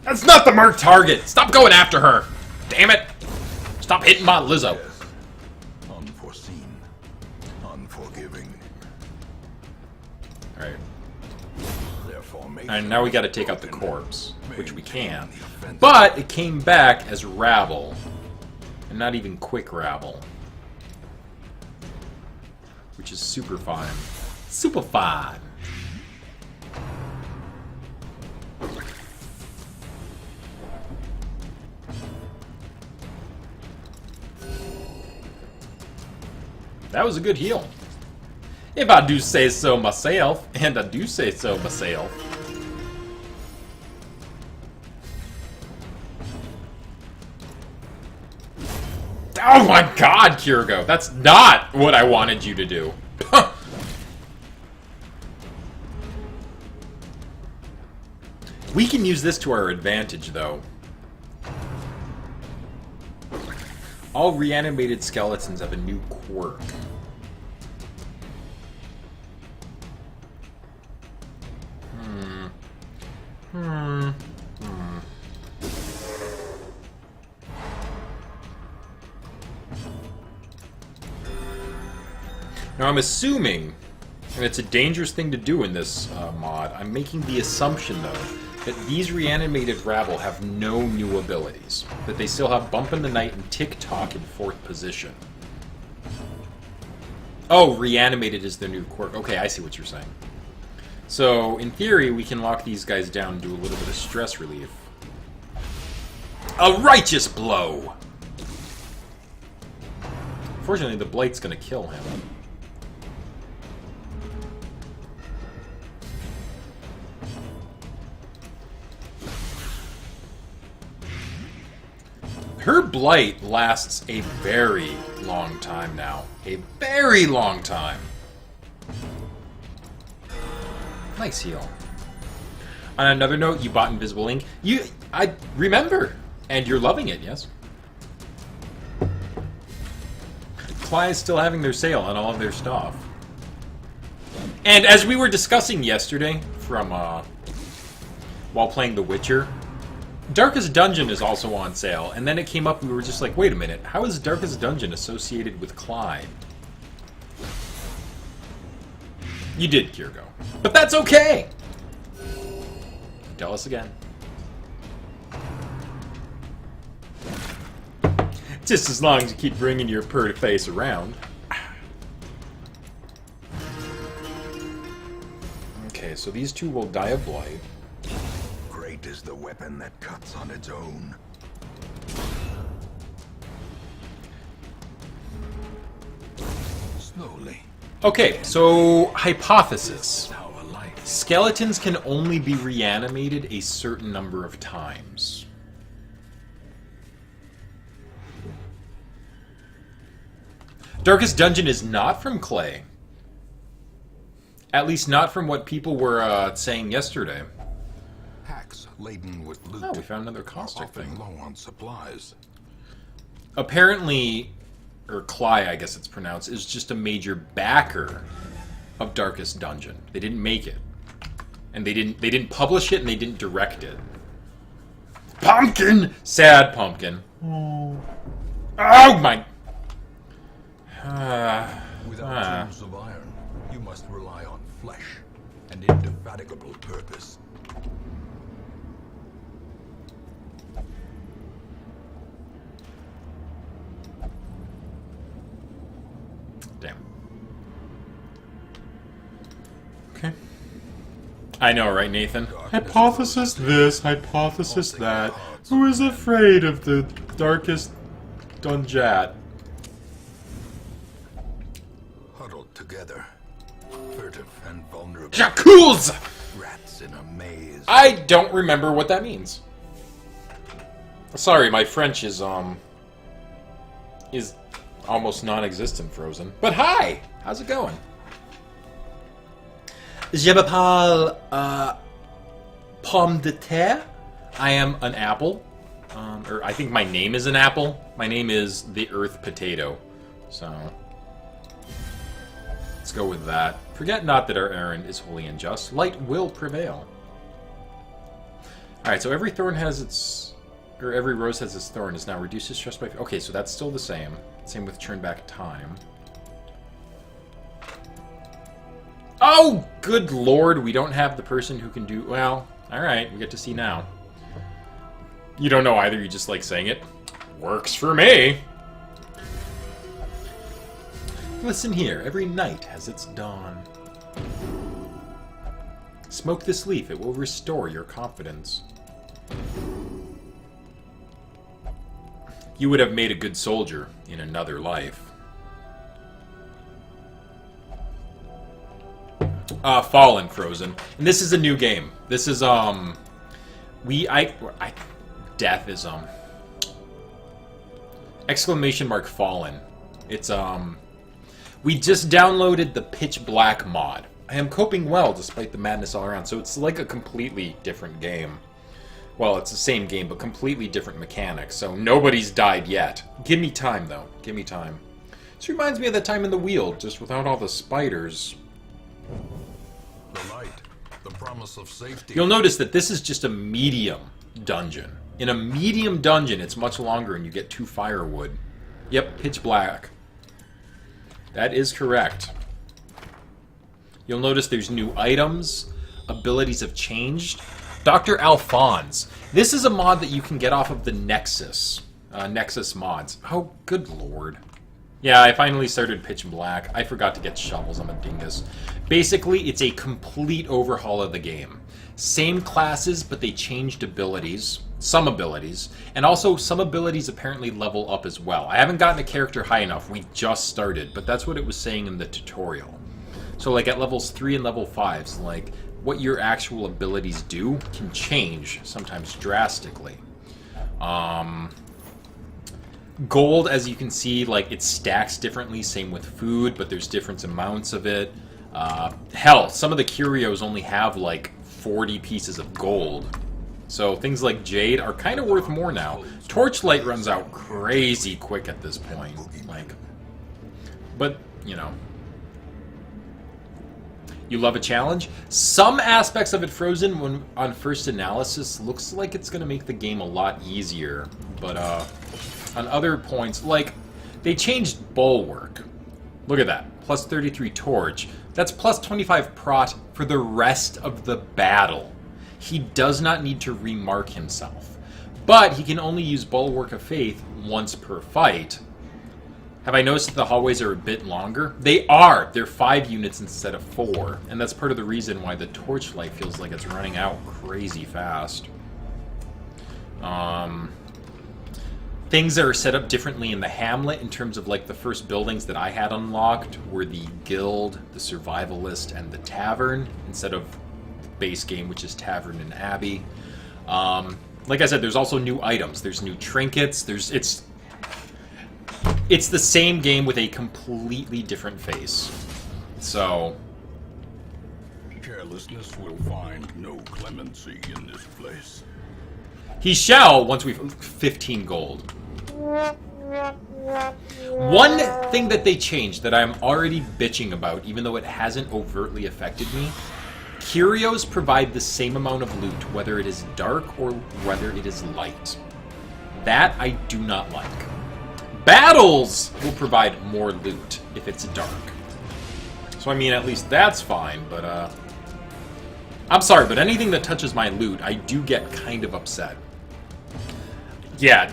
That's not the marked target! Stop going after her! Damn it! Stop hitting my Lizzo. Yes. Unforeseen. Unforgiving. Alright. Their formation. And now we gotta take out the corpse, which we can. But it came back as rabble. And not even quick rabble. Which is super fun. Super fun! That was a good heal. If I do say so myself, and I do say so myself. Oh my god, Kirgo! That's not what I wanted you to do. We can use this to our advantage, though. All reanimated skeletons have a new quirk. Now I'm assuming, and it's a dangerous thing to do in this mod, I'm making the assumption, though, that these reanimated rabble have no new abilities. That they still have Bump in the Night and Tick-Tock in 4th position. Oh, reanimated is their new quirk. Okay, I see what you're saying. So, in theory, we can lock these guys down and do a little bit of stress relief. A righteous blow! Fortunately, the Blight's gonna kill him. Her Blight lasts a very long time now. A very long time. Nice heal. On another note, you bought Invisible Ink. I remember. And you're loving it, yes? Cly is still having their sale on all of their stuff. And as we were discussing yesterday, from, while playing The Witcher, Darkest Dungeon is also on sale, and then it came up and we were just like, wait a minute, how is Darkest Dungeon associated with Clyde? You did, Kirgo. But that's okay! Tell us again. Just as long as you keep bringing your purty face around. Okay, so these two will die of blight. Great is the weapon that cuts on its own. Slowly. Okay, so hypothesis. Skeletons can only be reanimated a certain number of times. Darkest Dungeon is not from Clay. At least not from what people were saying yesterday. Packs laden with loot. Oh, we found another caustic thing. Low on supplies. Apparently, or Cly, I guess it's pronounced, is just a major backer of Darkest Dungeon. They didn't make it. And they didn't publish it and they didn't direct it. Pumpkin! Sad Pumpkin. Oh my... Without tools of iron, you must rely on flesh and indefatigable purpose. Damn. Okay. I know, right, Nathan? Hypothesis this, hypothesis that. Who is afraid of the Darkest Dunjat? Huddled together, furtive and vulnerable. Jakuz! Rats in a maze. I don't remember what that means. Sorry, my French is almost non-existent, Frozen. But hi! How's it going? Je m'appelle pomme de terre. I am an apple. Or I think my name is an apple. My name is the Earth Potato. So let's go with that. Forget not that our errand is holy and just. Light will prevail. Alright, so every thorn has its... Or every rose has its thorn. Is now reduces stress by... Okay, so that's still the same. Same with turn back time. Oh, good lord, we don't have the person who can do... Well, alright, we get to see now. You don't know either, you just like saying it. Works for me! Listen here, every night has its dawn. Smoke this leaf, it will restore your confidence. You would have made a good soldier in another life. Fallen Frozen. And this is a new game. This is, Death is, exclamation mark Fallen. It's, we just downloaded the Pitch Black mod. I am coping well despite the madness all around. So it's like a completely different game. Well, it's the same game, but completely different mechanics. So nobody's died yet. Give me time, though. Give me time. This reminds me of that time in the wheel, just without all the spiders. The light, the promise of safety. You'll notice that this is just a medium dungeon. In a medium dungeon, it's much longer and you get 2 firewood. Yep, pitch black. That is correct. You'll notice there's new items. Abilities have changed. Dr. Alphonse. This is a mod that you can get off of the Nexus. Nexus mods. Oh, good lord. Yeah, I finally started Pitch Black. I forgot to get shovels. I'm a dingus. Basically, it's a complete overhaul of the game. Same classes, but they changed abilities. Some abilities. And also, some abilities apparently level up as well. I haven't gotten a character high enough. We just started, but that's what it was saying in the tutorial. So, like, at levels 3 and level 5s, like, what your actual abilities do can change, sometimes drastically. Gold, as you can see, like, it stacks differently, same with food, but there's different amounts of it. Hell, some of the curios only have, like, 40 pieces of gold. So things like jade are kind of worth more now. Torchlight runs out crazy quick at this point. Like, but, you know. You love a challenge? Some aspects of it, Frozen, when on first analysis, looks like it's going to make the game a lot easier. But, on other points, like, they changed Bulwark. Look at that. Plus 33 Torch. That's plus 25 Prot for the rest of the battle. He does not need to remark himself. But he can only use Bulwark of Faith once per fight. Have I noticed that the hallways are a bit longer? They are! They're 5 units instead of 4. And that's part of the reason why the torchlight feels like it's running out crazy fast. Things are set up differently in the hamlet in terms of, like, the first buildings that I had unlocked were the guild, the survivalist, and the tavern, instead of the base game, which is tavern and abbey. Like I said, there's also new items. There's new trinkets. It's the same game with a completely different face. So... Carelessness will find no clemency in this place. He shall, once we've 15 gold. One thing that they changed that I'm already bitching about, even though it hasn't overtly affected me, curios provide the same amount of loot, whether it is dark or whether it is light. That I do not like. Battles will provide more loot if it's dark. So, I mean, at least that's fine, but, I'm sorry, but anything that touches my loot, I do get kind of upset. Yeah,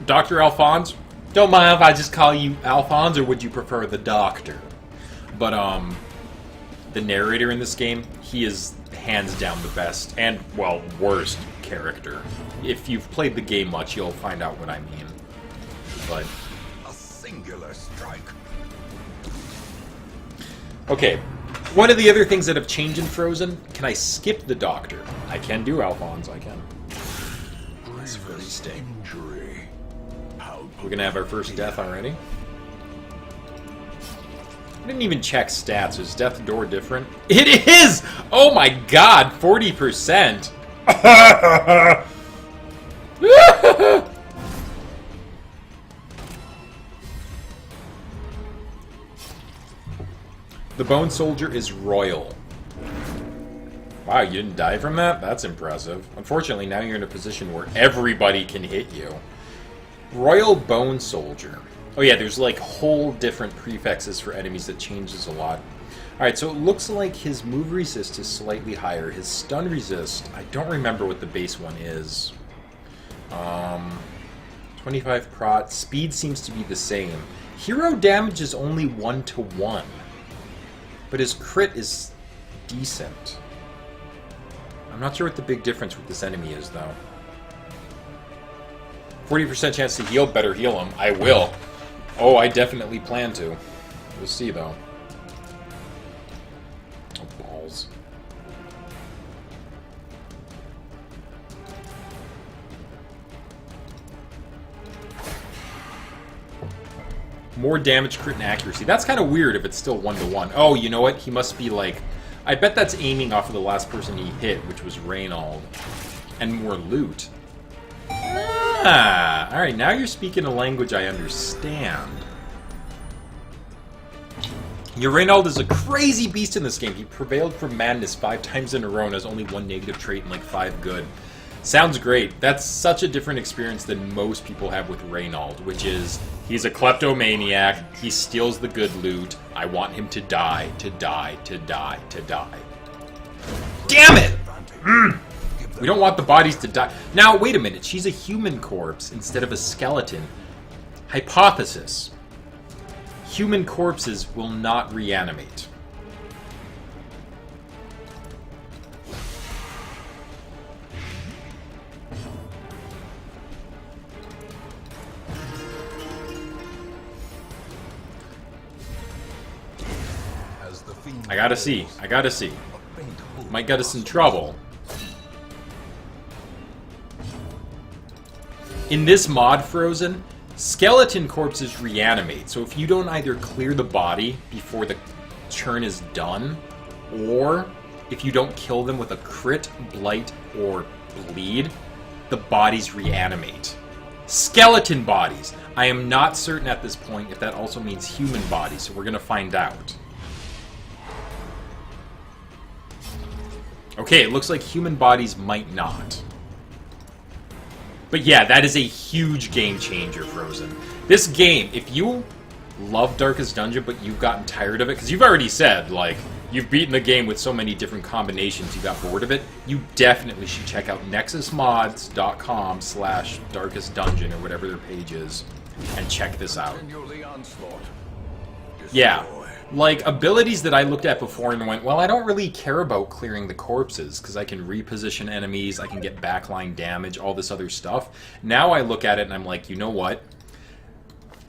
Dr. Alphonse, don't mind if I just call you Alphonse, or would you prefer the Doctor? But, the narrator in this game, he is hands down the best, and, well, worst character. If you've played the game much, you'll find out what I mean. But... a singular strike. Okay, one of the other things that have changed in Frozen, can I skip the Doctor? I can do Alphonse, I can. That's very sting. We're gonna have our first death already. I didn't even check stats. Is Death Door different? It is! Oh my god, 40%! The Bone Soldier is royal. Wow, you didn't die from that? That's impressive. Unfortunately, now you're in a position where everybody can hit you. Royal Bone Soldier. Oh yeah, there's like whole different prefixes for enemies that changes a lot. Alright, so it looks like his move resist is slightly higher. His stun resist, I don't remember what the base one is. 25 prot. Speed seems to be the same. Hero damage is only 1-to-1. But his crit is decent. I'm not sure what the big difference with this enemy is, though. 40% chance to heal, better heal him. I will. Oh, I definitely plan to. We'll see, though. Oh, balls. More damage, crit, and accuracy. That's kind of weird if it's still 1-to-1. Oh, you know what? He must be like... I bet that's aiming off of the last person he hit, which was Reynold. And more loot. Ah! Alright, now you're speaking a language I understand. Your Reynold is a crazy beast in this game. He prevailed from madness 5 times in a row and has only 1 negative trait and like 5 good. Sounds great. That's such a different experience than most people have with Reynold, which is, he's a kleptomaniac, he steals the good loot, I want him to die, to die, to die, to die. Damn it! We don't want the bodies to die. Now, wait a minute, she's a human corpse instead of a skeleton. Hypothesis. Human corpses will not reanimate. I gotta see. I gotta see. Might get us in trouble. In this mod, Frozen, skeleton corpses reanimate. So if you don't either clear the body before the churn is done, or if you don't kill them with a crit, blight, or bleed, the bodies reanimate. Skeleton bodies. I am not certain at this point if that also means human bodies, so we're gonna find out. Okay, it looks like human bodies might not. But yeah, that is a huge game changer, Frozen. This game, if you love Darkest Dungeon, but you've gotten tired of it, because you've already said, like, you've beaten the game with so many different combinations, you got bored of it, you definitely should check out nexusmods.com/darkestdungeon, or whatever their page is, and check this out. Yeah. Like, abilities that I looked at before and went, well, I don't really care about clearing the corpses, because I can reposition enemies, I can get backline damage, all this other stuff. Now I look at it and I'm like, you know what?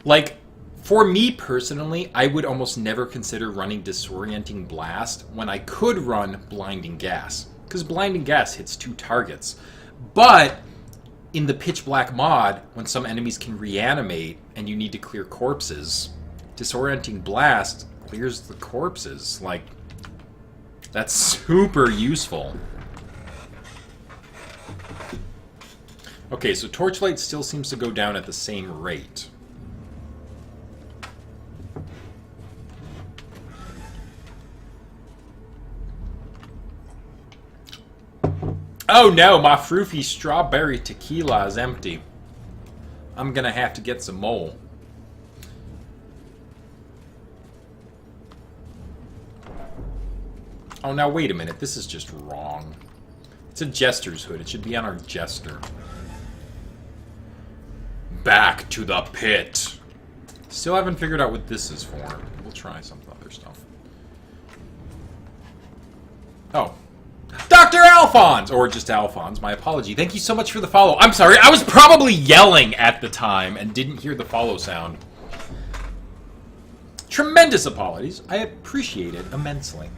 Like, for me personally, I would almost never consider running Disorienting Blast when I could run Blinding Gas, because Blinding Gas hits 2 targets. But in the Pitch Black mod, when some enemies can reanimate and you need to clear corpses, Disorienting Blast clears the corpses. Like, that's super useful. Okay, so Torchlight still seems to go down at the same rate. Oh no, my Froofy Strawberry Tequila is empty. I'm gonna have to get some more. Oh, now wait a minute. This is just wrong. It's a Jester's hood. It should be on our Jester. Back to the pit. Still haven't figured out what this is for. We'll try some other stuff. Oh. Dr. Alphonse! Or just Alphonse, my apology. Thank you so much for the follow. I'm sorry, I was probably yelling at the time and didn't hear the follow sound. Tremendous apologies. I appreciate it immensely.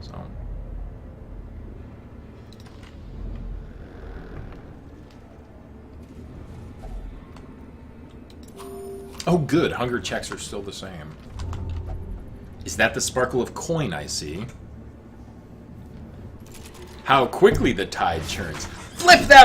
So. Oh good, hunger checks are still the same. Is that the sparkle of coin I see? How quickly the tide churns. Flip that